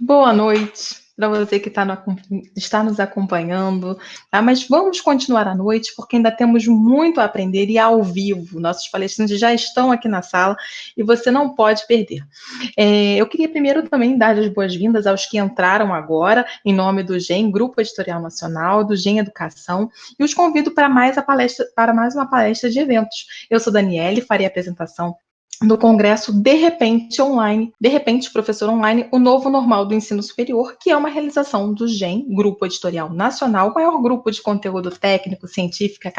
Boa noite para você que está nos acompanhando, tá? Mas vamos continuar à noite, porque ainda temos muito a aprender e ao vivo. Nossos palestrantes já estão aqui na sala e você não pode perder. Eu queria primeiro também dar as boas-vindas aos que entraram agora, em nome do GEM, Grupo Editorial Nacional, do GEM Educação, e os convido para mais uma palestra de eventos. Eu sou Daniele, farei a apresentação do Congresso De Repente Online, De Repente Professor Online, o novo normal do ensino superior, que é uma realização do GEM, Grupo Editorial Nacional, o maior grupo de conteúdo técnico, científico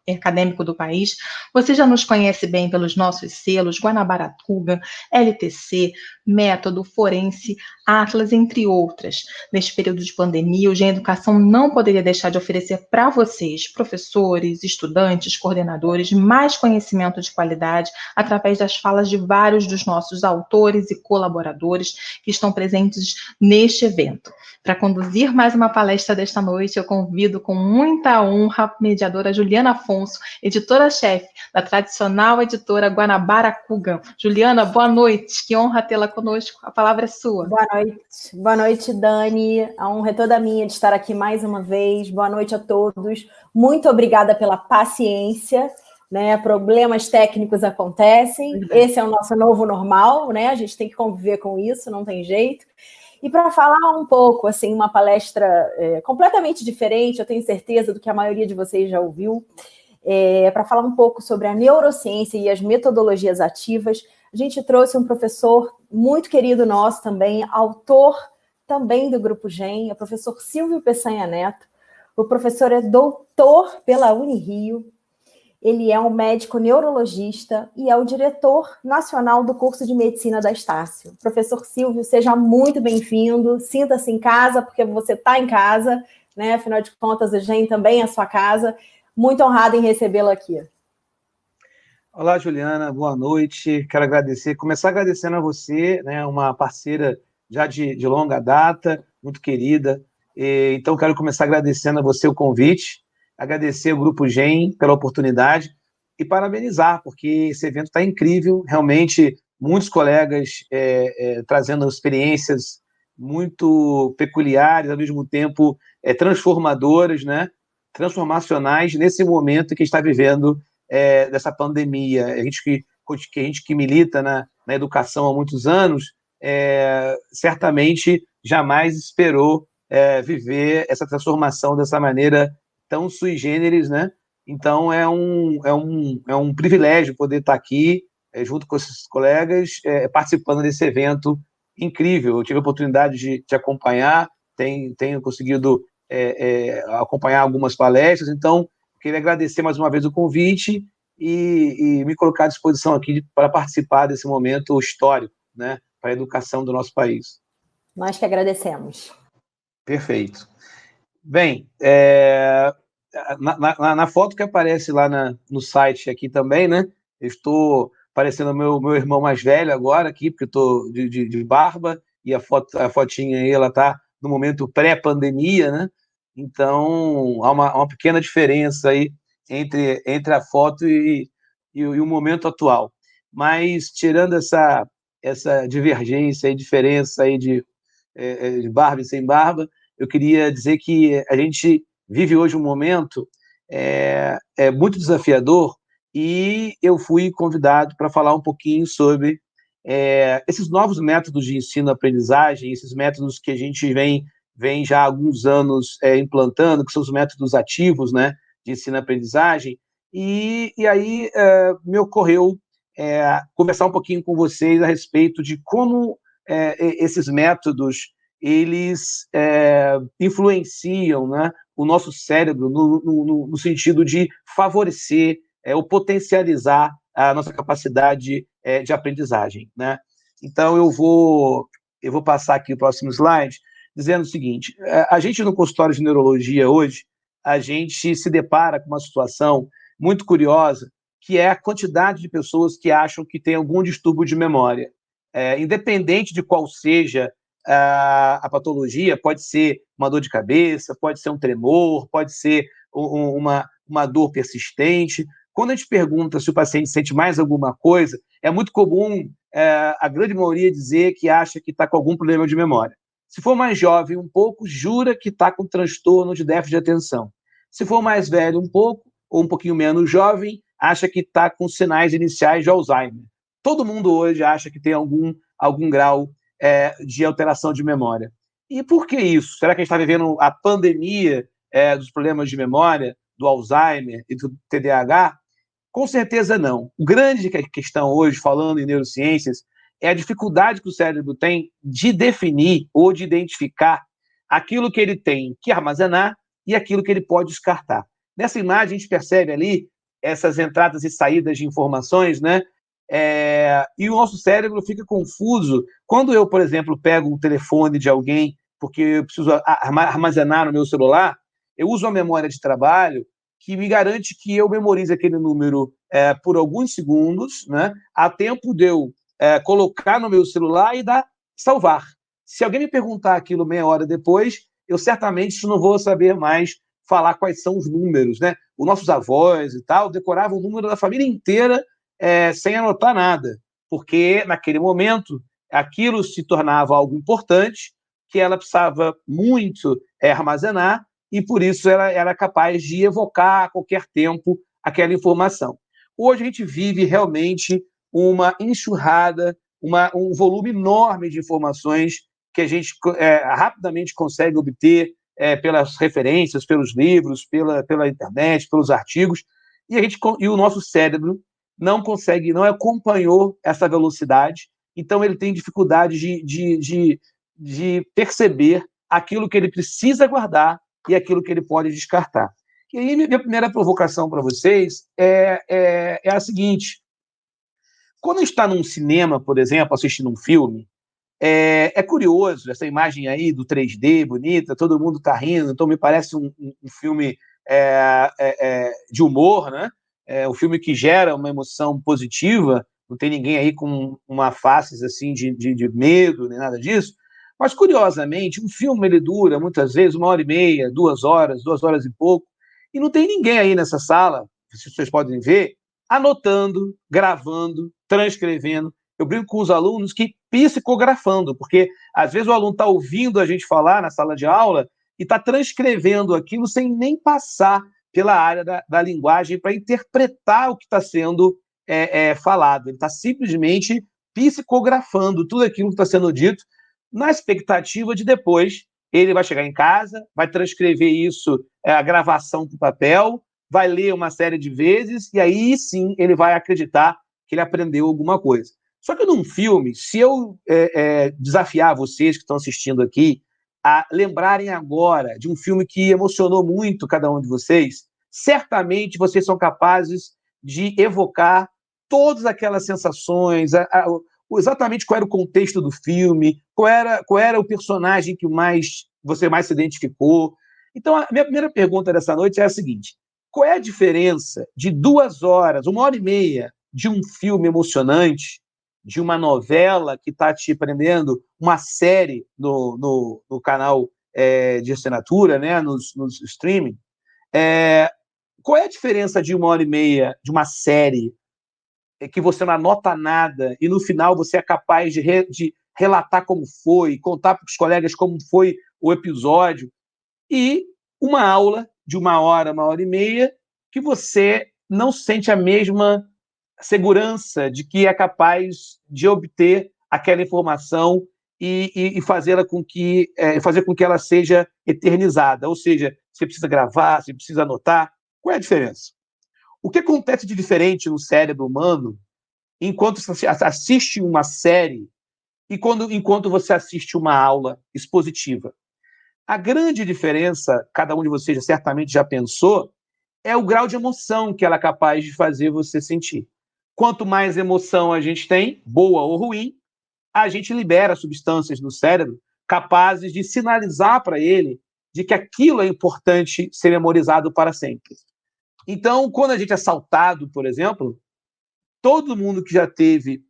e acadêmico do país. Você já nos conhece bem pelos nossos selos, Guanabara-Tuga, LTC, Método, Forense, Atlas, entre outras. Neste período de pandemia, o GEM Educação não poderia deixar de oferecer para vocês, professores, estudantes, coordenadores, mais conhecimento de qualidade através das falas de vários dos nossos autores e colaboradores que estão presentes neste evento. Para conduzir mais uma palestra desta noite, eu convido com muita honra a mediadora Juliana Afonso, editora-chefe da tradicional editora Guanabara-Cuga. Juliana, boa noite, que honra tê-la conosco. A palavra é sua. Boa noite, Dani. A honra é toda minha de estar aqui mais uma vez. Boa noite a todos. Muito obrigada pela paciência. Né, problemas técnicos acontecem, esse é o nosso novo normal, né? A gente tem que conviver com isso, não tem jeito. E para falar um pouco, assim, uma palestra completamente diferente, eu tenho certeza do que a maioria de vocês já ouviu, para falar um pouco sobre a neurociência e as metodologias ativas, a gente trouxe um professor muito querido nosso também, autor também do Grupo GEM, é o professor Silvio Peçanha Neto. O professor é doutor pela Unirio. Ele é um médico neurologista e é o diretor nacional do curso de medicina da Estácio. Professor Silvio, seja muito bem-vindo, sinta-se em casa, porque você está em casa, né? Afinal de contas, a gente também é a sua casa. Muito honrado em recebê-lo aqui. Olá, Juliana, boa noite. Quero começar agradecendo a você, né, uma parceira já de longa data, muito querida. Então, quero começar agradecendo a você o convite, agradecer ao Grupo GEM pela oportunidade e parabenizar, porque esse evento está incrível, realmente muitos colegas trazendo experiências muito peculiares, ao mesmo tempo transformadoras, né? Transformacionais nesse momento que está vivendo dessa pandemia. A gente que milita na educação há muitos anos, certamente jamais esperou viver essa transformação dessa maneira tão sui generis, né? Então, é um privilégio poder estar aqui, junto com esses colegas, participando desse evento incrível. Eu tive a oportunidade de acompanhar, tenho conseguido acompanhar algumas palestras, então, queria agradecer mais uma vez o convite e me colocar à disposição aqui para participar desse momento histórico, né, para a educação do nosso país. Nós que agradecemos. Perfeito. Bem, na foto que aparece lá no site aqui também, né? Eu estou parecendo meu irmão mais velho agora aqui, porque eu estou de barba, e a fotinha aí, ela está no momento pré-pandemia, né? Então, há uma pequena diferença aí entre a foto e o momento atual. Mas, tirando essa divergência e diferença aí de barba e sem barba, eu queria dizer que a gente vive hoje um momento muito desafiador e eu fui convidado para falar um pouquinho sobre esses novos métodos de ensino-aprendizagem, esses métodos que a gente vem já há alguns anos implantando, que são os métodos ativos, né, de ensino-aprendizagem, e aí me ocorreu conversar um pouquinho com vocês a respeito de como esses métodos eles influenciam, né, o nosso cérebro no sentido de favorecer ou potencializar a nossa capacidade de aprendizagem, né? Então, eu vou passar aqui o próximo slide, dizendo o seguinte: a gente no consultório de neurologia hoje, a gente se depara com uma situação muito curiosa, que é a quantidade de pessoas que acham que tem algum distúrbio de memória. Independente de qual seja a patologia, pode ser uma dor de cabeça, pode ser um tremor, pode ser uma dor persistente. Quando a gente pergunta se o paciente sente mais alguma coisa, é muito comum a grande maioria dizer que acha que está com algum problema de memória. Se for mais jovem um pouco, jura que está com transtorno de déficit de atenção. Se for mais velho um pouco, ou um pouquinho menos jovem, acha que está com sinais iniciais de Alzheimer. Todo mundo hoje acha que tem algum grau de alteração de memória. E por que isso? Será que a gente está vivendo a pandemia dos problemas de memória, do Alzheimer e do TDAH? Com certeza não. A grande questão hoje, falando em neurociências, é a dificuldade que o cérebro tem de definir ou de identificar aquilo que ele tem que armazenar e aquilo que ele pode descartar. Nessa imagem, a gente percebe ali essas entradas e saídas de informações, né? E o nosso cérebro fica confuso. Quando eu, por exemplo, pego o telefone de alguém porque eu preciso armazenar no meu celular, eu uso a memória de trabalho que me garante que eu memorize aquele número por alguns segundos, né? A tempo de eu colocar no meu celular e dar salvar. Se alguém me perguntar aquilo meia hora depois, eu certamente não vou saber mais falar quais são os números, né? Os nossos avós e tal decoravam o número da família inteira sem anotar nada, porque naquele momento aquilo se tornava algo importante, que ela precisava muito armazenar, e por isso ela era capaz de evocar a qualquer tempo aquela informação. Hoje a gente vive realmente uma enxurrada, um volume enorme de informações que a gente rapidamente consegue obter pelas referências, pelos livros, pela internet, pelos artigos, e o nosso cérebro não acompanhou essa velocidade, então ele tem dificuldade de perceber aquilo que ele precisa guardar e aquilo que ele pode descartar. E aí, minha primeira provocação para vocês é a seguinte: quando a gente está num cinema, por exemplo, assistindo um filme, é curioso essa imagem aí do 3D bonita, todo mundo está rindo, então me parece um filme de humor, né? Um filme que gera uma emoção positiva, não tem ninguém aí com uma face assim de medo, nem nada disso. Mas, curiosamente, um filme ele dura, muitas vezes, 1h30, 2 horas, 2 horas e pouco, e não tem ninguém aí nessa sala, se vocês podem ver, anotando, gravando, transcrevendo. Eu brinco com os alunos que psicografando, porque às vezes o aluno está ouvindo a gente falar na sala de aula e está transcrevendo aquilo sem nem passar pela área da linguagem para interpretar o que está sendo falado. Ele está simplesmente psicografando tudo aquilo que está sendo dito, na expectativa de depois ele vai chegar em casa, vai transcrever isso, a gravação para o papel, vai ler uma série de vezes e aí sim ele vai acreditar que ele aprendeu alguma coisa. Só que num filme, se eu desafiar vocês que estão assistindo aqui a lembrarem agora de um filme que emocionou muito cada um de vocês, certamente vocês são capazes de evocar todas aquelas sensações, exatamente qual era o contexto do filme, qual era o personagem que você mais se identificou. Então, a minha primeira pergunta dessa noite é a seguinte: qual é a diferença de 2 horas, 1h30 de um filme emocionante, de uma novela que está te prendendo, uma série no canal de assinatura, né, nos streaming? Qual é a diferença de 1h30 de uma série que você não anota nada e no final você é capaz de relatar como foi, contar para os colegas como foi o episódio, e uma aula de 1 hora, 1h30, que você não sente a mesma segurança de que é capaz de obter aquela informação e fazer com que ela seja eternizada. Ou seja, você precisa gravar, você precisa anotar. Qual é a diferença? O que acontece de diferente no cérebro humano enquanto você assiste uma série e enquanto você assiste uma aula expositiva? A grande diferença, cada um de vocês certamente já pensou, é o grau de emoção que ela é capaz de fazer você sentir. Quanto mais emoção a gente tem, boa ou ruim, a gente libera substâncias no cérebro capazes de sinalizar para ele de que aquilo é importante ser memorizado para sempre. Então, quando a gente é assaltado, por exemplo, todo mundo que já teve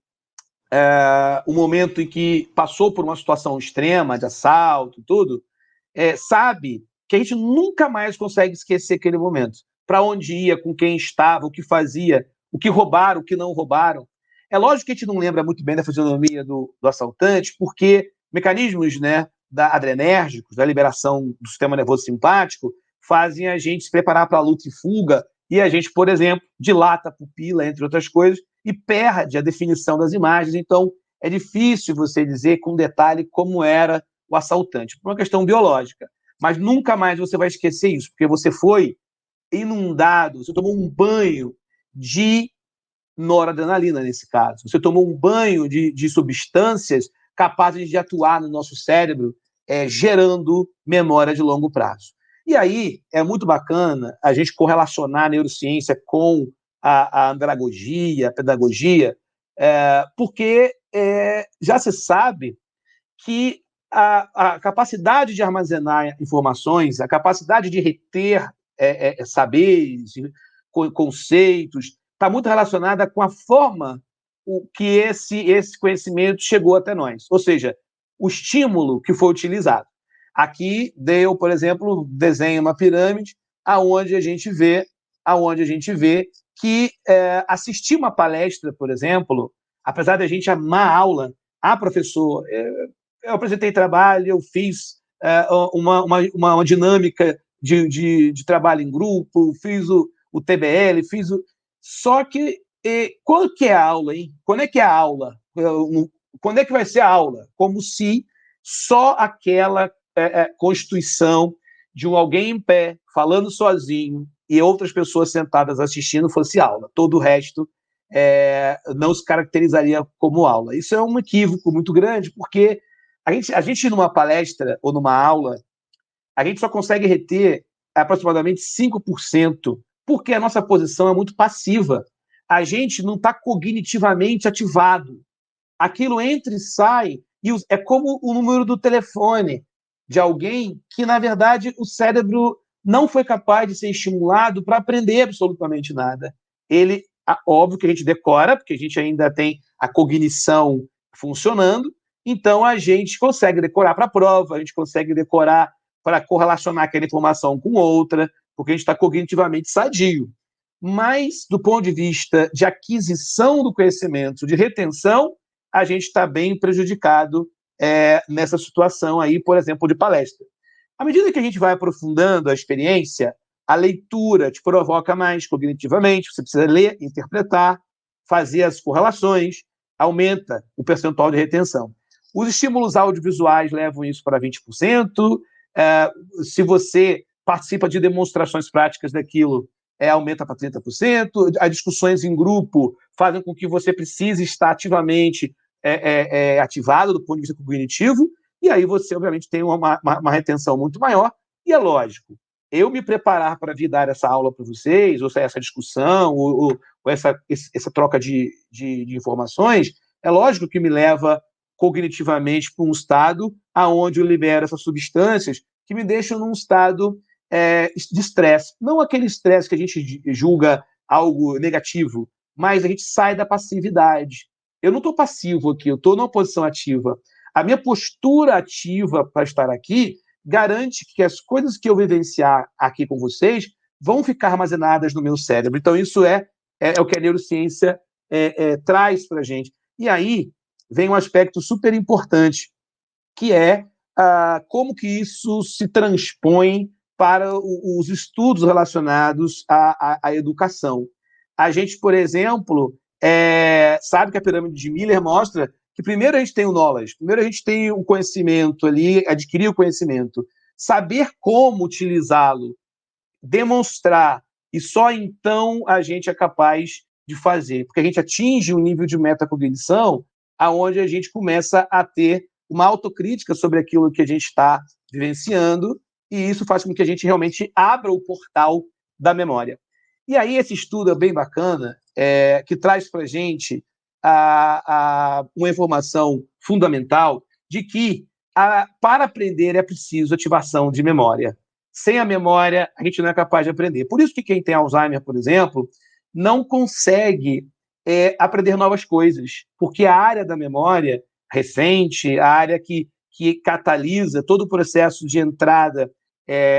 um momento em que passou por uma situação extrema de assalto e tudo, sabe que a gente nunca mais consegue esquecer aquele momento. Para onde ia, com quem estava, o que fazia, o que roubaram, o que não roubaram. É lógico que a gente não lembra muito bem da fisionomia do assaltante, porque mecanismos, né, adrenérgicos, da liberação do sistema nervoso simpático, fazem a gente se preparar para a luta e fuga, e a gente, por exemplo, dilata a pupila, entre outras coisas, e perde a definição das imagens. Então, é difícil você dizer com detalhe como era o assaltante, por uma questão biológica. Mas nunca mais você vai esquecer isso, porque você foi inundado, você tomou um banho de noradrenalina, nesse caso. Você tomou um banho de substâncias capazes de atuar no nosso cérebro, gerando memória de longo prazo. E aí é muito bacana a gente correlacionar a neurociência com a andragogia, a pedagogia, porque já se sabe que a capacidade de armazenar informações, a capacidade de reter saberes, conceitos, está muito relacionada com a forma que esse conhecimento chegou até nós, ou seja, o estímulo que foi utilizado. Aqui, Dale, por exemplo, desenha uma pirâmide aonde a gente vê que assistir uma palestra, por exemplo, apesar de a gente amar a aula, professor, eu apresentei trabalho, eu fiz uma dinâmica de trabalho em grupo, fiz o TBL, só que quando que é a aula, hein? Quando é que é a aula? Quando é que vai ser a aula? Como se só aquela constituição de alguém em pé, falando sozinho, e outras pessoas sentadas assistindo fosse aula. Todo o resto não se caracterizaria como aula. Isso é um equívoco muito grande, porque a gente numa palestra ou numa aula, a gente só consegue reter aproximadamente 5%, porque a nossa posição é muito passiva. A gente não está cognitivamente ativado. Aquilo entra e sai, e é como o número do telefone de alguém que, na verdade, o cérebro não foi capaz de ser estimulado para aprender absolutamente nada. Óbvio que a gente decora, porque a gente ainda tem a cognição funcionando, então a gente consegue decorar para a prova, a gente consegue decorar para correlacionar aquela informação com outra, porque a gente está cognitivamente sadio. Mas, do ponto de vista de aquisição do conhecimento, de retenção, a gente está bem prejudicado nessa situação aí, por exemplo, de palestra. À medida que a gente vai aprofundando a experiência, a leitura te provoca mais cognitivamente, você precisa ler, interpretar, fazer as correlações, aumenta o percentual de retenção. Os estímulos audiovisuais levam isso para 20%, se você participa de demonstrações práticas daquilo, aumenta para 30%, as discussões em grupo fazem com que você precise estar ativamente ativado do ponto de vista cognitivo, e aí você, obviamente, tem uma retenção muito maior, e é lógico, eu me preparar para vir dar essa aula para vocês, ou essa discussão, ou essa troca de informações, é lógico que me leva cognitivamente para um estado onde eu libero essas substâncias que me deixam num estado de estresse. Não aquele estresse que a gente julga algo negativo, mas a gente sai da passividade. Eu não estou passivo aqui, eu estou numa posição ativa. A minha postura ativa para estar aqui garante que as coisas que eu vivenciar aqui com vocês vão ficar armazenadas no meu cérebro. Então, isso é o que a neurociência traz para a gente. E aí vem um aspecto super importante, que é como que isso se transpõe para os estudos relacionados à educação. A gente, por exemplo, sabe que a pirâmide de Miller mostra que primeiro a gente tem o knowledge, primeiro a gente tem o conhecimento ali, adquirir o conhecimento, saber como utilizá-lo, demonstrar, e só então a gente é capaz de fazer, porque a gente atinge um nível de metacognição aonde a gente começa a ter uma autocrítica sobre aquilo que a gente está vivenciando, e isso faz com que a gente realmente abra o portal da memória. E aí esse estudo é bem bacana, que traz para a gente uma informação fundamental de que para aprender é preciso ativação de memória. Sem a memória, a gente não é capaz de aprender. Por isso que quem tem Alzheimer, por exemplo, não consegue aprender novas coisas, porque a área da memória recente, a área que catalisa todo o processo de entrada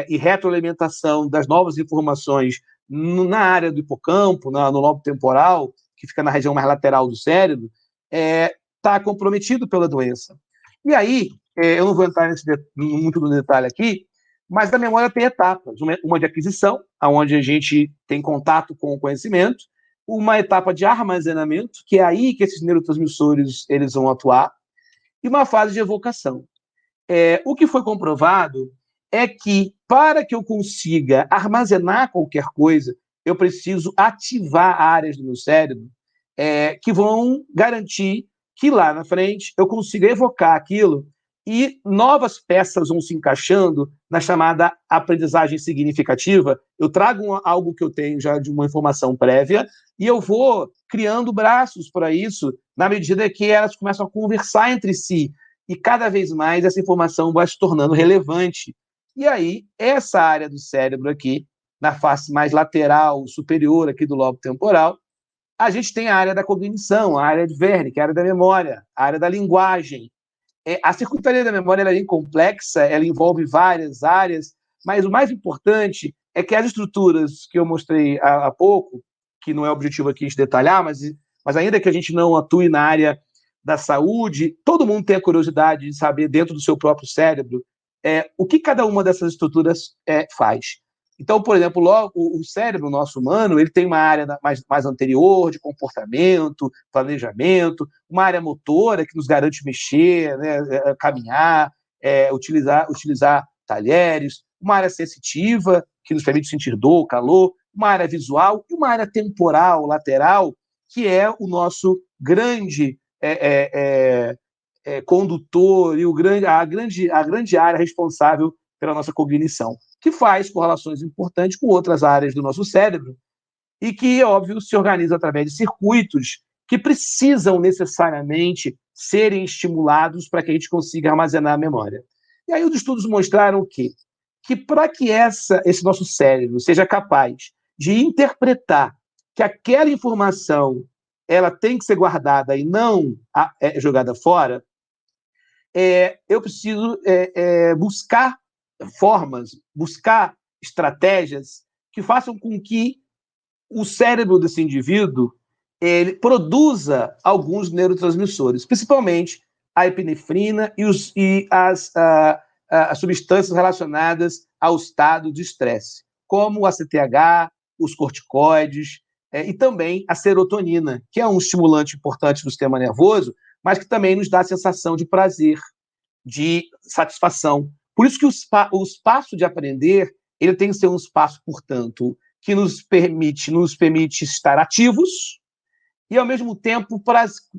e retroalimentação das novas informações na área do hipocampo, no lobo temporal, que fica na região mais lateral do cérebro, está comprometido pela doença. E aí, eu não vou entrar muito no detalhe aqui, mas a memória tem etapas. Uma de aquisição, onde a gente tem contato com o conhecimento, uma etapa de armazenamento, que é aí que esses neurotransmissores eles vão atuar, e uma fase de evocação. O que foi comprovado é que, para que eu consiga armazenar qualquer coisa, eu preciso ativar áreas do meu cérebro que vão garantir que lá na frente eu consiga evocar aquilo e novas peças vão se encaixando na chamada aprendizagem significativa. Eu trago algo que eu tenho já de uma informação prévia e eu vou criando braços para isso na medida que elas começam a conversar entre si e cada vez mais essa informação vai se tornando relevante. E aí, essa área do cérebro aqui, na face mais lateral, superior aqui do lobo temporal, a gente tem a área da cognição, a área de Wernicke, a área da memória, a área da linguagem. A circuitaria da memória ela é bem complexa, ela envolve várias áreas, mas o mais importante é que as estruturas que eu mostrei há pouco, que não é o objetivo aqui de detalhar, mas ainda que a gente não atue na área da saúde, todo mundo tem a curiosidade de saber, dentro do seu próprio cérebro, o que cada uma dessas estruturas faz. Então, por exemplo, o cérebro nosso humano, ele tem uma área mais anterior, de comportamento, planejamento, uma área motora que nos garante mexer, né, caminhar, utilizar talheres, uma área sensitiva, que nos permite sentir dor, calor, uma área visual e uma área temporal, lateral, que é o nosso grande condutor e a grande área responsável pela nossa cognição, que faz correlações importantes com outras áreas do nosso cérebro e que, óbvio, se organiza através de circuitos que precisam necessariamente serem estimulados para que a gente consiga armazenar a memória. E aí os estudos mostraram que para que esse nosso cérebro seja capaz de interpretar que aquela informação ela tem que ser guardada e não jogada fora, eu preciso buscar formas, buscar estratégias que façam com que o cérebro desse indivíduo ele produza alguns neurotransmissores, principalmente a epinefrina e as substâncias relacionadas ao estado de estresse, como o ACTH, os corticoides, e também a serotonina, que é um estimulante importante do sistema nervoso, mas que também nos dá a sensação de prazer, de satisfação. Por isso que o espaço de aprender ele tem que ser um espaço, portanto, que nos permite estar ativos e, ao mesmo tempo,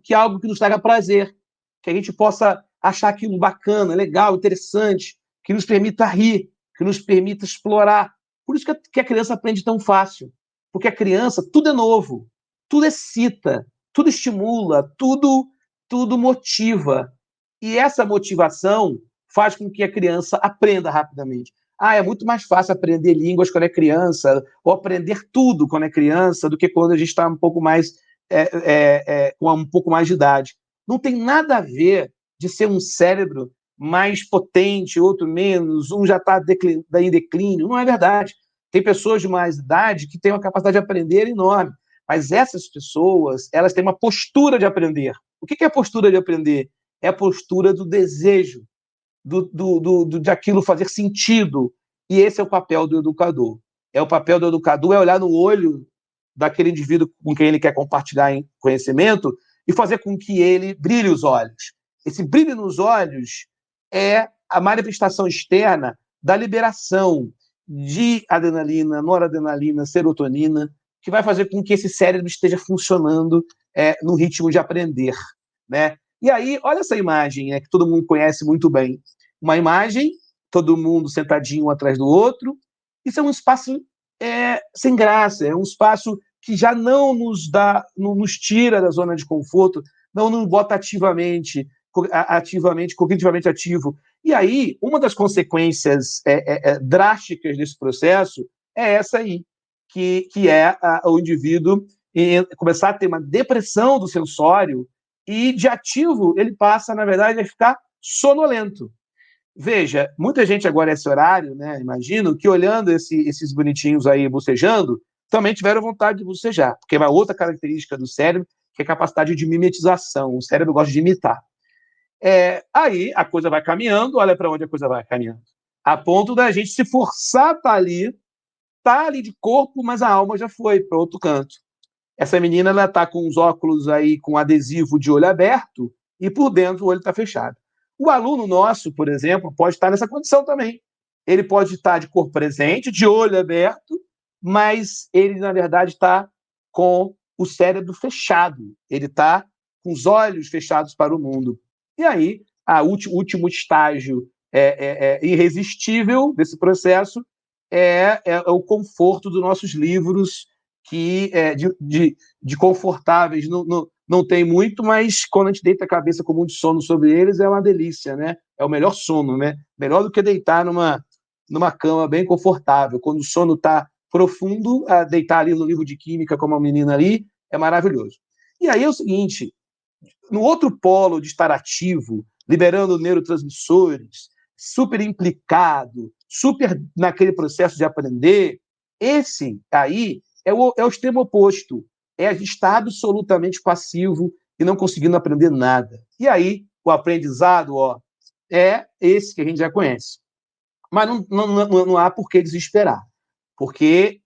que é algo que nos traga prazer, que a gente possa achar aquilo bacana, legal, interessante, que nos permita rir, que nos permita explorar. Por isso que a criança aprende tão fácil, porque a criança, tudo é novo, tudo excita, tudo estimula, tudo motiva. E essa motivação faz com que a criança aprenda rapidamente. É muito mais fácil aprender línguas quando é criança, ou aprender tudo quando é criança, do que quando a gente está um pouco mais com um pouco mais de idade. Não tem nada a ver de ser um cérebro mais potente, outro menos, um já está em declínio. Não é verdade. Tem pessoas de mais idade que têm uma capacidade de aprender enorme, mas essas pessoas elas têm uma postura de aprender. O que é a postura de aprender? É a postura do desejo, de aquilo fazer sentido. E esse é o papel do educador. O papel do educador é olhar no olho daquele indivíduo com quem ele quer compartilhar conhecimento e fazer com que ele brilhe os olhos. Esse brilho nos olhos é a manifestação externa da liberação de adrenalina, noradrenalina, serotonina, que vai fazer com que esse cérebro esteja funcionando no ritmo de aprender, né? E aí, olha essa imagem que todo mundo conhece muito bem. Uma imagem, todo mundo sentadinho um atrás do outro. Isso é um espaço sem graça, é um espaço que já não nos tira da zona de conforto, não nos bota ativamente, cognitivamente ativo. E aí, uma das consequências drásticas desse processo é essa aí, que é o indivíduo começar a ter uma depressão do sensório e de ativo ele passa, na verdade, a ficar sonolento. Veja, muita gente agora esse horário, né, imagino, que olhando esses bonitinhos aí bocejando, também tiveram vontade de bocejar, porque é uma outra característica do cérebro, que é a capacidade de mimetização. O cérebro gosta de imitar. Aí a coisa vai caminhando, olha para onde a coisa vai caminhando. A ponto da gente se forçar a estar ali de corpo, mas a alma já foi para outro canto. Essa menina, ela está com os óculos aí com adesivo de olho aberto e por dentro o olho está fechado. O aluno nosso, por exemplo, pode estar nessa condição também. Ele pode estar de corpo presente, de olho aberto, mas ele, na verdade, está com o cérebro fechado. Ele está com os olhos fechados para o mundo. E aí, o último estágio irresistível desse processo é o conforto dos nossos livros, que de confortáveis não tem muito, mas quando a gente deita a cabeça com muito sono sobre eles, é uma delícia, né? É o melhor sono, né? Melhor do que deitar numa cama bem confortável. Quando o sono está profundo, deitar ali no livro de química, como a menina ali, é maravilhoso. E aí é o seguinte, no outro polo de estar ativo, liberando neurotransmissores, super implicado, super naquele processo de aprender, esse aí é o extremo oposto. É estar absolutamente passivo e não conseguindo aprender nada. E aí, o aprendizado é esse que a gente já conhece. Mas não há por que desesperar, porque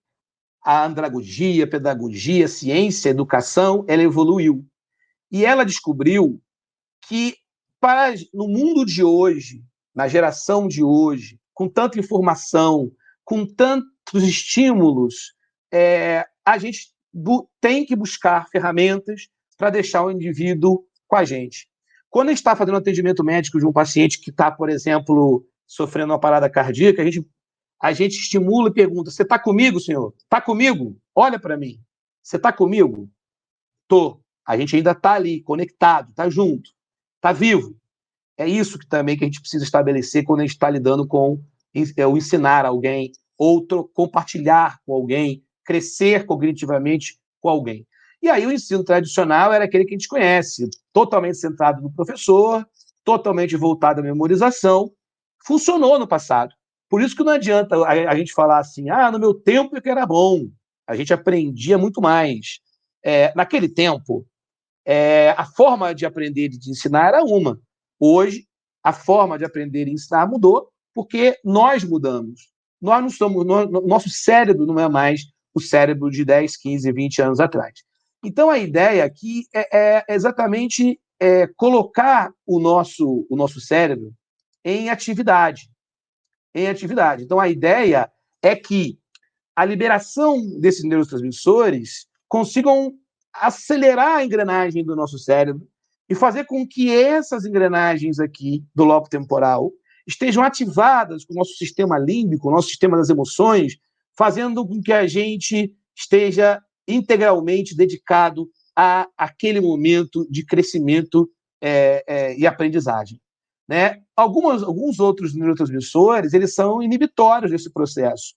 a andragogia, a pedagogia, a ciência, a educação, ela evoluiu. E ela descobriu que no mundo de hoje, na geração de hoje, com tanta informação, com tantos estímulos, a gente tem que buscar ferramentas para deixar o indivíduo com a gente. Quando a gente está fazendo um atendimento médico de um paciente que está, por exemplo, sofrendo uma parada cardíaca, a gente estimula e pergunta: você está comigo, senhor? Está comigo? Olha para mim. Você está comigo? Tô. A gente ainda está ali, conectado, está junto, está vivo. É isso que também que a gente precisa estabelecer quando a gente está lidando com o ensinar alguém, compartilhar com alguém, crescer cognitivamente com alguém. E aí o ensino tradicional era aquele que a gente conhece, totalmente centrado no professor, totalmente voltado à memorização. Funcionou no passado. Por isso que não adianta a gente falar assim, no meu tempo é que era bom. A gente aprendia muito mais. Naquele tempo, a forma de aprender e de ensinar era uma. Hoje, a forma de aprender e ensinar mudou porque nós mudamos. Nós não somos, nosso cérebro não é mais o cérebro de 10, 15, 20 anos atrás. Então, a ideia aqui é exatamente colocar o nosso cérebro em atividade. Então, a ideia é que a liberação desses neurotransmissores consigam acelerar a engrenagem do nosso cérebro e fazer com que essas engrenagens aqui do lobo temporal estejam ativadas com o nosso sistema límbico, o nosso sistema das emoções, fazendo com que a gente esteja integralmente dedicado àquele momento de crescimento e aprendizagem. Né? Alguns outros neurotransmissores, eles são inibitórios desse processo.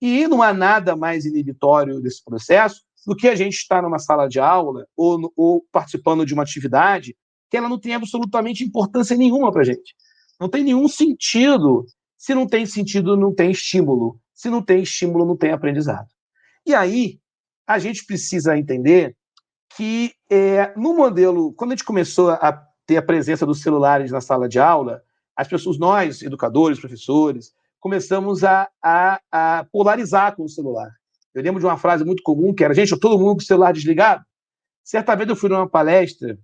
E não há nada mais inibitório desse processo do que a gente estar numa sala de aula ou participando de uma atividade que ela não tem absolutamente importância nenhuma para a gente. Não tem nenhum sentido. Se não tem sentido, não tem estímulo. Se não tem estímulo, não tem aprendizado. E aí, a gente precisa entender que no modelo, quando a gente começou a ter a presença dos celulares na sala de aula, as pessoas, nós, educadores, professores, começamos a polarizar com o celular. Eu lembro de uma frase muito comum que era: gente, todo mundo com o celular desligado. Certa vez eu fui numa palestra,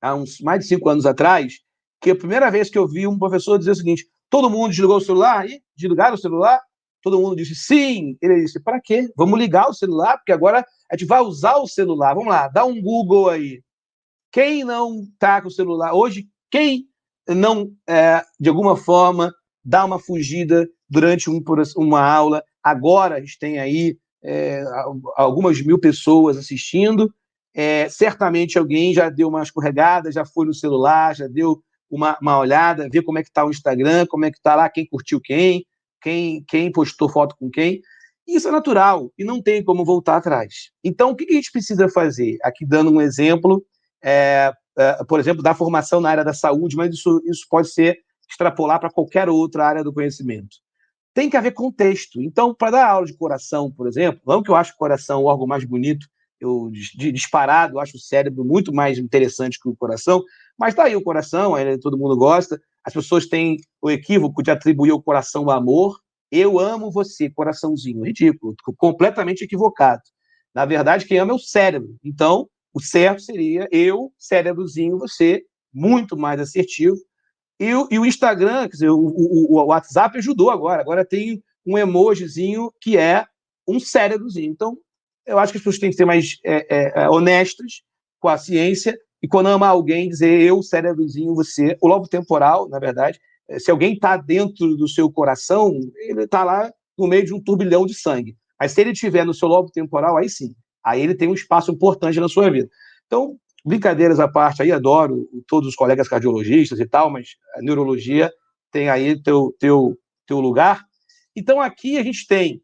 há uns mais de 5 anos atrás, que a primeira vez que eu vi um professor dizer o seguinte: todo mundo desligou o celular? E desligaram o celular? Todo mundo disse sim. Ele disse: para quê? Vamos ligar o celular, porque agora a gente vai usar o celular. Vamos lá, dá um Google aí. Quem não está com o celular hoje, quem não, de alguma forma, dá uma fugida durante uma aula? Agora a gente tem aí algumas mil pessoas assistindo. Certamente alguém já deu uma escorregada, já foi no celular, já deu uma olhada, ver como é que está o Instagram, como é que está lá, quem curtiu quem postou foto com quem. Isso é natural e não tem como voltar atrás. Então, o que a gente precisa fazer? Aqui dando um exemplo, por exemplo, da formação na área da saúde, mas isso pode ser extrapolar para qualquer outra área do conhecimento. Tem que haver contexto. Então, para dar aula de coração, por exemplo, não que eu acho o coração o órgão mais bonito disparado, acho o cérebro muito mais interessante que o coração, mas tá aí o coração, todo mundo gosta. As pessoas têm o equívoco de atribuir ao coração o amor. Eu amo você, coraçãozinho. Ridículo, completamente equivocado. Na verdade, quem ama é o cérebro. Então, o certo seria eu, cérebrozinho, você, muito mais assertivo. E o Instagram, quer dizer, o WhatsApp ajudou agora. Agora tem um emojizinho que é um cérebrozinho. Então, eu acho que as pessoas têm que ser mais honestas com a ciência e quando ama alguém, dizer eu, cérebrozinho, você. O lobo temporal, na verdade, se alguém está dentro do seu coração, ele está lá no meio de um turbilhão de sangue. Mas se ele estiver no seu lobo temporal, aí sim. Aí ele tem um espaço importante na sua vida. Então, brincadeiras à parte, aí adoro todos os colegas cardiologistas e tal, mas a neurologia tem aí teu lugar. Então, aqui a gente tem...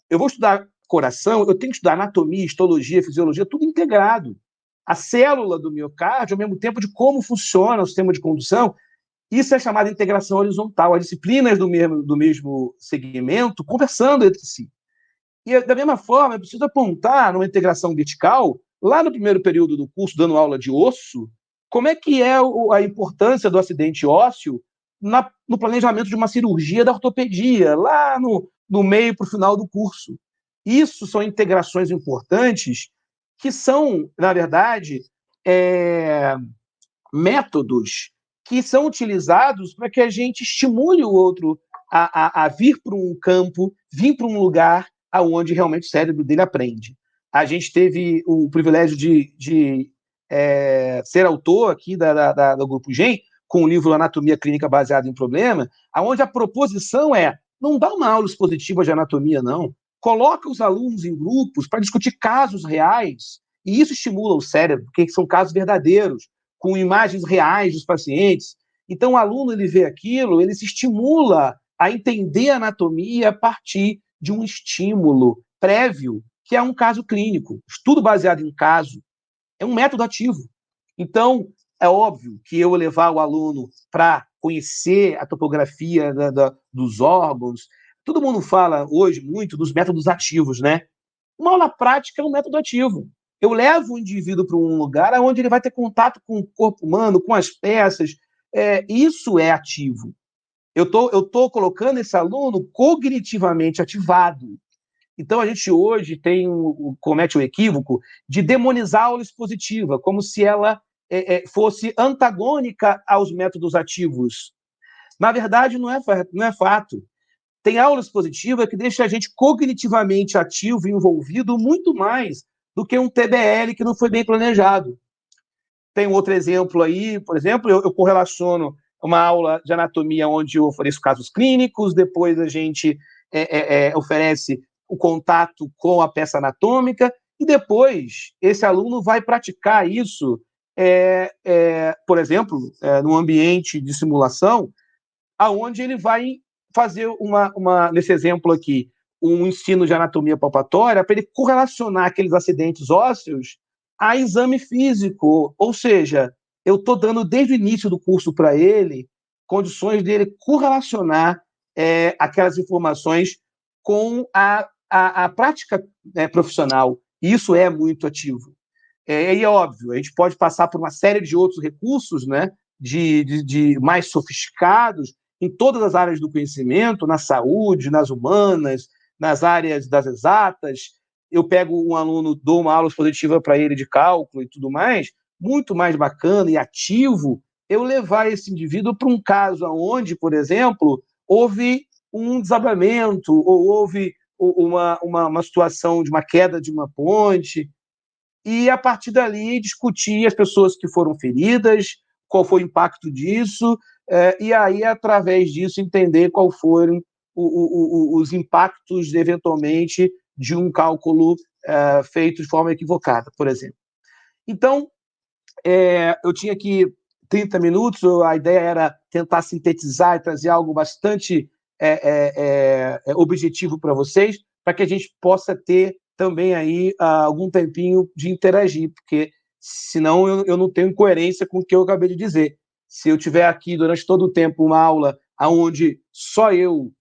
eu vou estudar coração, eu tenho que estudar anatomia, histologia, fisiologia, tudo integrado. A célula do miocárdio, ao mesmo tempo de como funciona o sistema de condução, isso é chamado de integração horizontal, as disciplinas do mesmo segmento conversando entre si. E, da mesma forma, eu preciso apontar numa integração vertical, lá no primeiro período do curso, dando aula de osso, como é que é a importância do acidente ósseo no planejamento de uma cirurgia da ortopedia, lá no meio para o final do curso. Isso são integrações importantes que são, na verdade, métodos que são utilizados para que a gente estimule o outro a vir para um campo, vir para um lugar aonde realmente o cérebro dele aprende. A gente teve o privilégio de ser autor aqui do Grupo GEM, com o livro Anatomia Clínica Baseada em Problema, onde a proposição não dá uma aula expositiva de anatomia, não. Coloca os alunos em grupos para discutir casos reais, e isso estimula o cérebro, porque são casos verdadeiros, com imagens reais dos pacientes. Então, o aluno ele vê aquilo, ele se estimula a entender a anatomia a partir de um estímulo prévio, que é um caso clínico. Estudo baseado em caso é um método ativo. Então, é óbvio que eu levar o aluno para conhecer a topografia dos órgãos. Todo mundo fala hoje muito dos métodos ativos, né? Uma aula prática é um método ativo. Eu levo o indivíduo para um lugar onde ele vai ter contato com o corpo humano, com as peças. Isso é ativo. Eu tô colocando esse aluno cognitivamente ativado. Então, a gente hoje comete o equívoco de demonizar a aula expositiva, como se ela fosse antagônica aos métodos ativos. Na verdade, não é fato. Tem aula expositiva que deixa a gente cognitivamente ativo e envolvido muito mais do que um TBL que não foi bem planejado. Tem um outro exemplo aí, por exemplo, eu correlaciono uma aula de anatomia onde eu ofereço casos clínicos, depois a gente oferece o contato com a peça anatômica, e depois esse aluno vai praticar isso, por exemplo, num ambiente de simulação, aonde ele vai fazer nesse exemplo aqui, um ensino de anatomia palpatória para ele correlacionar aqueles acidentes ósseos a exame físico, ou seja, eu estou dando desde o início do curso para ele condições dele correlacionar aquelas informações com a prática profissional. Isso é muito ativo. E é óbvio, a gente pode passar por uma série de outros recursos, né, de mais sofisticados, em todas as áreas do conhecimento, na saúde, nas humanas, nas áreas das exatas. Eu pego um aluno, dou uma aula expositiva para ele de cálculo e tudo mais, muito mais bacana e ativo eu levar esse indivíduo para um caso onde, por exemplo, houve um desabamento ou houve uma situação de uma queda de uma ponte, e a partir dali discutir as pessoas que foram feridas, qual foi o impacto disso, e aí, através disso, entender qual foram os impactos, eventualmente, de um cálculo feito de forma equivocada, por exemplo. Então, eu tinha aqui 30 minutos, a ideia era tentar sintetizar e trazer algo bastante objetivo para vocês, para que a gente possa ter também aí algum tempinho de interagir, porque senão eu não tenho coerência com o que eu acabei de dizer. Se eu tiver aqui durante todo o tempo uma aula onde só eu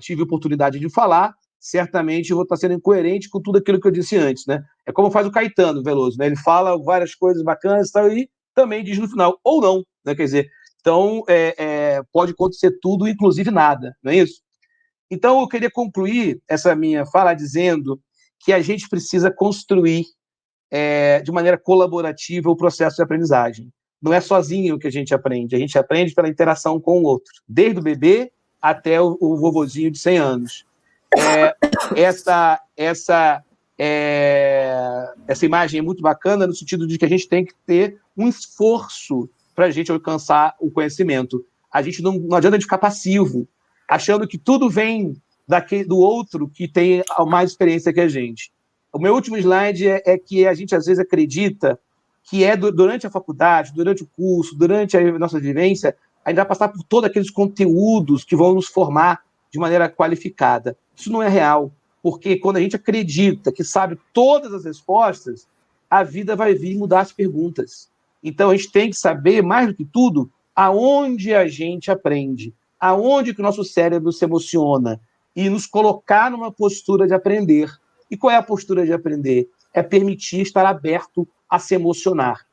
tive oportunidade de falar, certamente eu vou estar sendo incoerente com tudo aquilo que eu disse antes, né? É como faz o Caetano Veloso, né? Ele fala várias coisas bacanas e tal, e também diz no final, ou não, né? Quer dizer, então pode acontecer tudo, inclusive nada, não é isso? Então eu queria concluir essa minha fala dizendo que a gente precisa construir de maneira colaborativa o processo de aprendizagem. Não é sozinho que a gente aprende pela interação com o outro, desde o bebê até o vovozinho de 100 anos. Essa imagem é muito bacana no sentido de que a gente tem que ter um esforço para a gente alcançar o conhecimento. A gente não adianta de ficar passivo, achando que tudo vem do outro que tem mais experiência que a gente. O meu último slide é que a gente às vezes acredita que durante a faculdade, durante o curso, durante a nossa vivência, a gente vai passar por todos aqueles conteúdos que vão nos formar de maneira qualificada. Isso não é real, porque quando a gente acredita que sabe todas as respostas, a vida vai vir mudar as perguntas. Então a gente tem que saber, mais do que tudo, aonde a gente aprende, aonde que o nosso cérebro se emociona e nos colocar numa postura de aprender. E qual é a postura de aprender? É permitir estar aberto a se emocionar.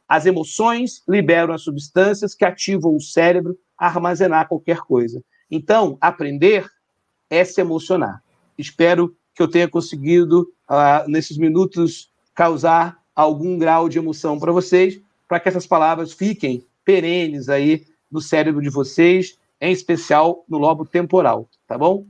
As emoções liberam as substâncias que ativam o cérebro a armazenar qualquer coisa. Então, aprender é se emocionar. Espero que eu tenha conseguido, nesses minutos, causar algum grau de emoção para vocês, para que essas palavras fiquem perenes aí no cérebro de vocês, em especial no lobo temporal, tá bom?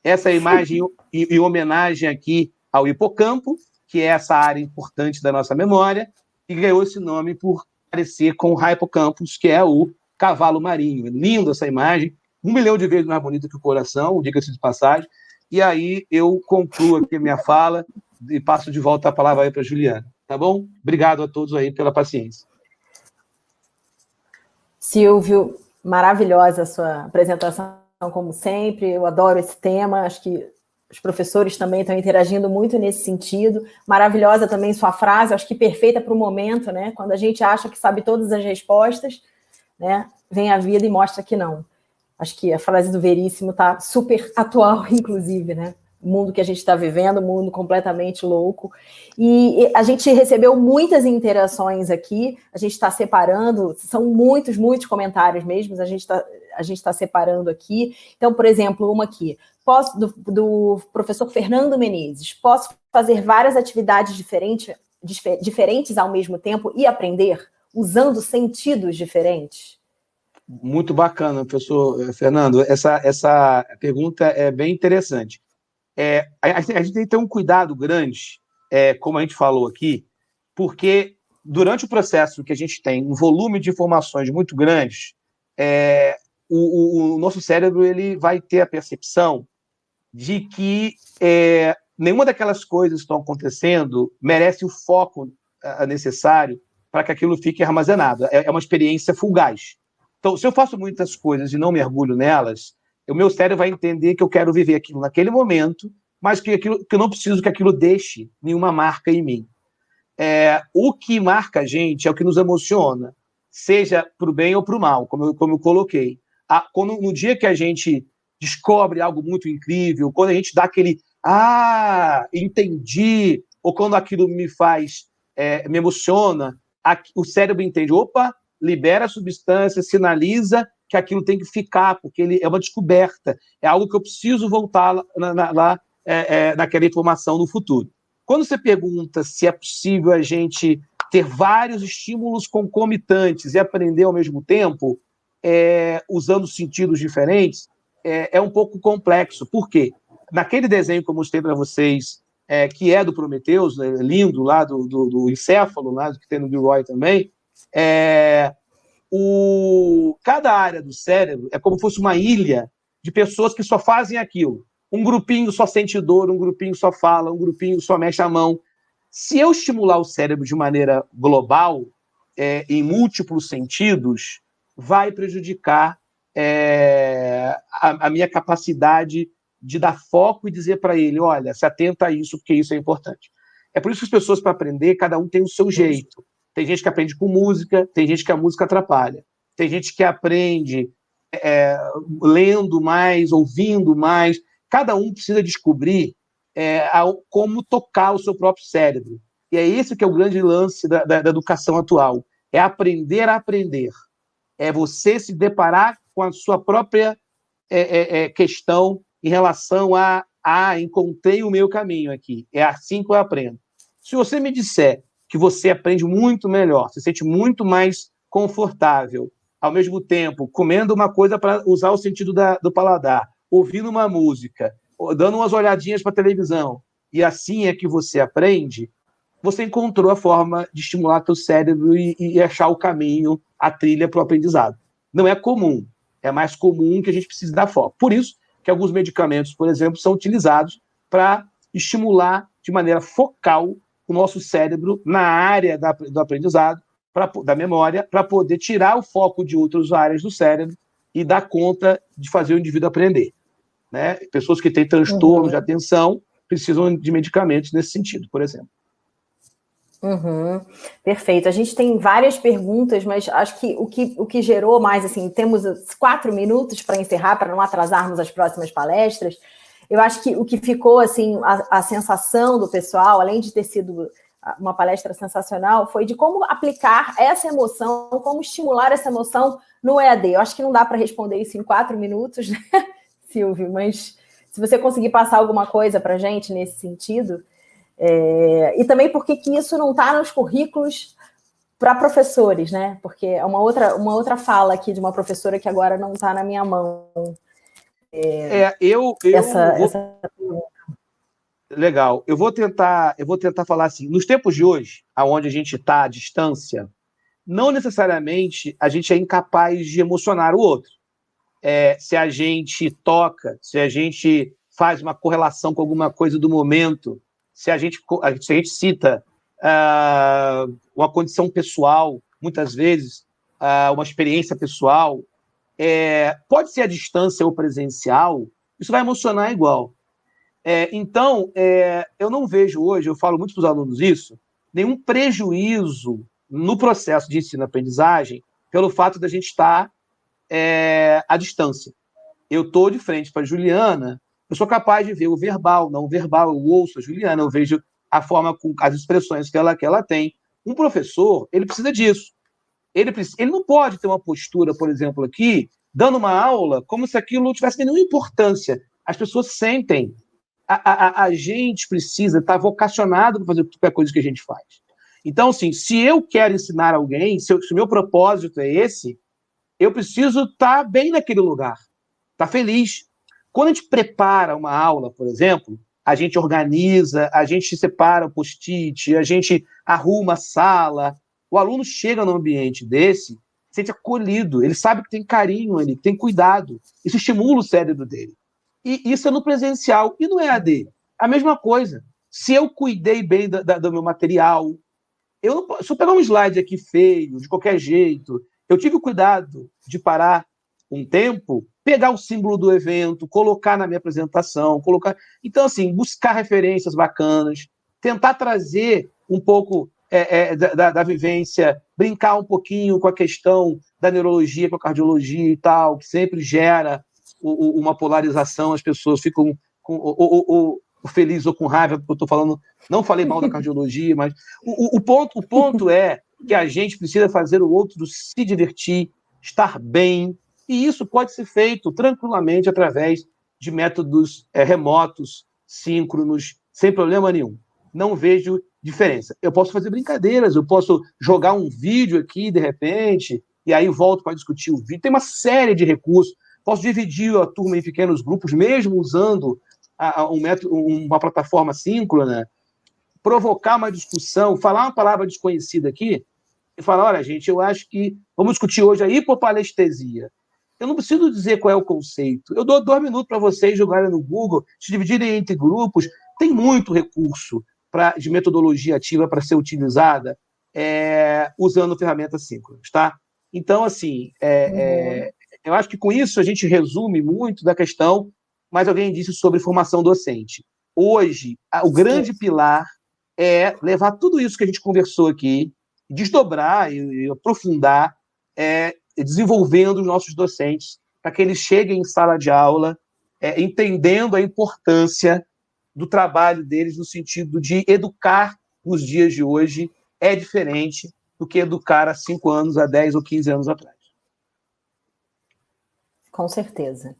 Essa imagem em homenagem aqui ao hipocampo, que é essa área importante da nossa memória, e ganhou esse nome por parecer com o hippocampus, que é o cavalo marinho. É lindo essa imagem, 1 milhão de vezes mais bonita que o coração, diga-se de passagem. E aí eu concluo aqui a minha fala e passo de volta a palavra aí para a Juliana. Tá bom? Obrigado a todos aí pela paciência. Silvio, maravilhosa a sua apresentação, como sempre. Eu adoro esse tema, acho que os professores também estão interagindo muito nesse sentido. Maravilhosa também sua frase, acho que perfeita para o momento, né? Quando a gente acha que sabe todas as respostas, né? Vem a vida e mostra que não. Acho que a frase do Veríssimo está super atual, inclusive, né? O mundo que a gente está vivendo, um mundo completamente louco. E a gente recebeu muitas interações aqui, a gente está separando, são muitos comentários mesmo, a gente está separando aqui. Então, por exemplo, uma aqui, do professor Fernando Menezes, posso fazer várias atividades diferentes ao mesmo tempo e aprender, usando sentidos diferentes? Muito bacana, professor Fernando. Essa pergunta é bem interessante. A gente tem que ter um cuidado grande, como a gente falou aqui, porque durante o processo que a gente tem um volume de informações muito grandes, o nosso cérebro ele vai ter a percepção de que nenhuma daquelas coisas que estão acontecendo merece o foco necessário para que aquilo fique armazenado. É uma experiência fugaz. Então, se eu faço muitas coisas e não mergulho nelas, o meu cérebro vai entender que eu quero viver aquilo naquele momento, mas que eu não preciso que aquilo deixe nenhuma marca em mim. O que marca a gente é o que nos emociona, seja para o bem ou para o mal, como eu coloquei. No dia que a gente descobre algo muito incrível, quando a gente dá aquele entendi, ou quando aquilo me emociona, o cérebro entende, opa, libera a substância, sinaliza que aquilo tem que ficar, porque ele é uma descoberta, é algo que eu preciso voltar lá naquela informação no futuro. Quando você pergunta se é possível a gente ter vários estímulos concomitantes e aprender ao mesmo tempo, usando sentidos diferentes, é um pouco complexo. Por quê? Naquele desenho que eu mostrei para vocês, que é do Prometheus, né, lindo, lá do encéfalo, lá, que tem no Gilroy também, cada área do cérebro é como se fosse uma ilha de pessoas que só fazem aquilo. Um grupinho só sente dor, um grupinho só fala, um grupinho só mexe a mão. Se eu estimular o cérebro de maneira global, em múltiplos sentidos, vai prejudicar a minha capacidade de dar foco e dizer para ele, olha, se atenta a isso, porque isso é importante. É por isso que as pessoas, para aprender, cada um tem o seu jeito. Tem gente que aprende com música, tem gente que a música atrapalha. Tem gente que aprende lendo mais, ouvindo mais. Cada um precisa descobrir como tocar o seu próprio cérebro. E é esse que é o grande lance da educação atual. É aprender a aprender. É você se deparar com a sua própria questão em relação encontrei o meu caminho aqui. É assim que eu aprendo. Se você me disser que você aprende muito melhor, se sente muito mais confortável, ao mesmo tempo comendo uma coisa para usar o sentido do paladar, ouvindo uma música, dando umas olhadinhas para a televisão, e assim é que você aprende, você encontrou a forma de estimular teu cérebro e achar o caminho, a trilha para o aprendizado. Não é comum, é mais comum que a gente precise dar foco. Por isso que alguns medicamentos, por exemplo, são utilizados para estimular de maneira focal o nosso cérebro na área do aprendizado, da memória, para poder tirar o foco de outras áreas do cérebro e dar conta de fazer o indivíduo aprender. Né? Pessoas que têm transtorno de atenção precisam de medicamentos nesse sentido, por exemplo. Perfeito. A gente tem várias perguntas, mas acho que o que gerou mais, assim, temos 4 minutos para encerrar, para não atrasarmos as próximas palestras. Eu acho que o que ficou, assim, a sensação do pessoal, além de ter sido uma palestra sensacional, foi de como aplicar essa emoção, como estimular essa emoção no EAD. Eu acho que não dá para responder isso em 4 minutos, né, Silvio? Mas se você conseguir passar alguma coisa para a gente nesse sentido... e também porque que isso não está nos currículos para professores, né? Porque é uma outra fala aqui de uma professora que agora não está na minha mão. Legal. Eu vou tentar falar assim. Nos tempos de hoje, aonde a gente está à distância, não necessariamente a gente é incapaz de emocionar o outro. Se a gente toca, se a gente faz uma correlação com alguma coisa do momento, se a gente cita uma condição pessoal, muitas vezes, uma experiência pessoal, pode ser à distância ou presencial, isso vai emocionar igual. Então, eu não vejo hoje, eu falo muito para os alunos isso, nenhum prejuízo no processo de ensino-aprendizagem pelo fato da gente estar à distância. Eu estou de frente para a Juliana, eu sou capaz de ver o verbal, não o verbal, eu ouço a Juliana, eu vejo a forma, com as expressões que ela tem. Um professor, ele precisa disso. Ele não pode ter uma postura, por exemplo, aqui, dando uma aula, como se aquilo não tivesse nenhuma importância. As pessoas sentem. A gente precisa estar vocacionado para fazer qualquer coisa que a gente faz. Então, assim, se eu quero ensinar alguém, se o meu propósito é esse, eu preciso estar bem naquele lugar, estar feliz. Quando a gente prepara uma aula, por exemplo, a gente organiza, a gente separa o post-it, a gente arruma a sala, o aluno chega num ambiente desse, se sente acolhido, ele sabe que tem carinho ali, que tem cuidado, isso estimula o cérebro dele. E isso é no presencial. E no EAD? A mesma coisa. Se eu cuidei bem do meu material, se eu pegar um slide aqui feio, de qualquer jeito, eu tive o cuidado de parar um tempo, pegar o símbolo do evento, colocar na minha apresentação, Então, assim, buscar referências bacanas, tentar trazer um pouco da vivência, brincar um pouquinho com a questão da neurologia, com a cardiologia e tal, que sempre gera uma polarização, as pessoas ficam ou feliz ou com raiva, porque eu estou falando, não falei mal da cardiologia, mas o ponto é que a gente precisa fazer o outro se divertir, estar bem, e isso pode ser feito tranquilamente através de métodos remotos, síncronos, sem problema nenhum. Não vejo diferença. Eu posso fazer brincadeiras, eu posso jogar um vídeo aqui, de repente, e aí volto para discutir o vídeo. Tem uma série de recursos. Posso dividir a turma em pequenos grupos, mesmo usando uma plataforma síncrona, provocar uma discussão, falar uma palavra desconhecida aqui, e falar, olha, gente, eu acho que vamos discutir hoje a hipopalestesia. Eu não preciso dizer qual é o conceito. Eu dou 2 minutos para vocês jogarem no Google, se dividirem entre grupos. Tem muito recurso de metodologia ativa para ser utilizada usando ferramentas síncronas, tá? Então, assim, eu acho que com isso a gente resume muito da questão, mas alguém disse sobre formação docente. Hoje, o grande pilar é levar tudo isso que a gente conversou aqui, desdobrar e aprofundar, desenvolvendo os nossos docentes, para que eles cheguem em sala de aula entendendo a importância do trabalho deles no sentido de educar nos dias de hoje é diferente do que educar há 5 anos, há 10 ou 15 anos atrás. Com certeza.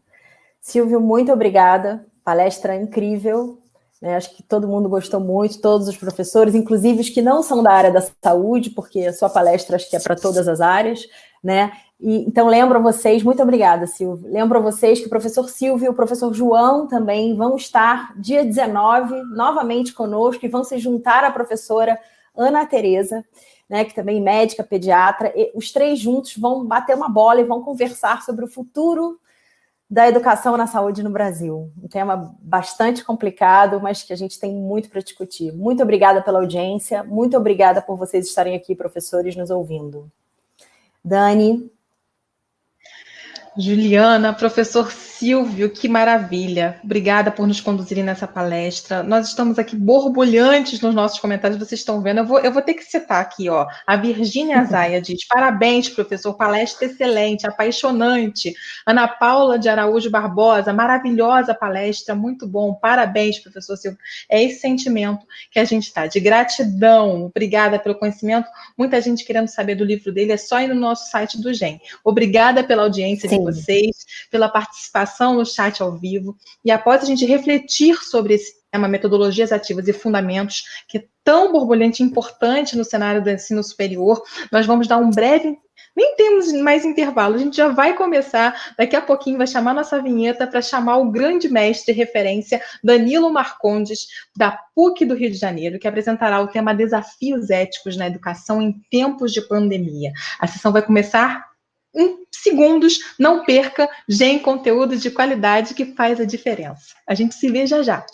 Silvio, muito obrigada. Palestra incrível. Né? Acho que todo mundo gostou muito, todos os professores, inclusive os que não são da área da saúde, porque a sua palestra acho que é para todas as áreas, né? Então, lembro vocês, muito obrigada, Silvio. Lembro vocês que o professor Silvio e o professor João também vão estar dia 19 novamente conosco e vão se juntar à professora Ana Tereza, né, que também é médica, pediatra. E os 3 juntos vão bater uma bola e vão conversar sobre o futuro da educação na saúde no Brasil. Um tema bastante complicado, mas que a gente tem muito para discutir. Muito obrigada pela audiência, muito obrigada por vocês estarem aqui, professores, nos ouvindo. Dani. Juliana, professor Silvio, que maravilha. Obrigada por nos conduzirem nessa palestra. Nós estamos aqui borbulhantes nos nossos comentários, vocês estão vendo. Eu vou ter que citar aqui, ó. A Virgínia Zaia diz: parabéns, professor, palestra excelente, apaixonante. Ana Paula de Araújo Barbosa, maravilhosa palestra, muito bom. Parabéns, professor Silvio. É esse sentimento que a gente está, de gratidão. Obrigada pelo conhecimento. Muita gente querendo saber do livro dele, é só ir no nosso site do GEM. Obrigada pela audiência de vocês, pela participação no chat ao vivo, e após a gente refletir sobre esse tema, metodologias ativas e fundamentos, que é tão borbulhante e importante no cenário do ensino superior, nós vamos dar um breve, nem temos mais intervalo, a gente já vai começar, daqui a pouquinho vai chamar nossa vinheta para chamar o grande mestre referência, Danilo Marcondes, da PUC do Rio de Janeiro, que apresentará o tema Desafios Éticos na Educação em Tempos de Pandemia. A sessão vai começar em segundos, não perca, GEM, conteúdo de qualidade que faz a diferença. A gente se vê já já.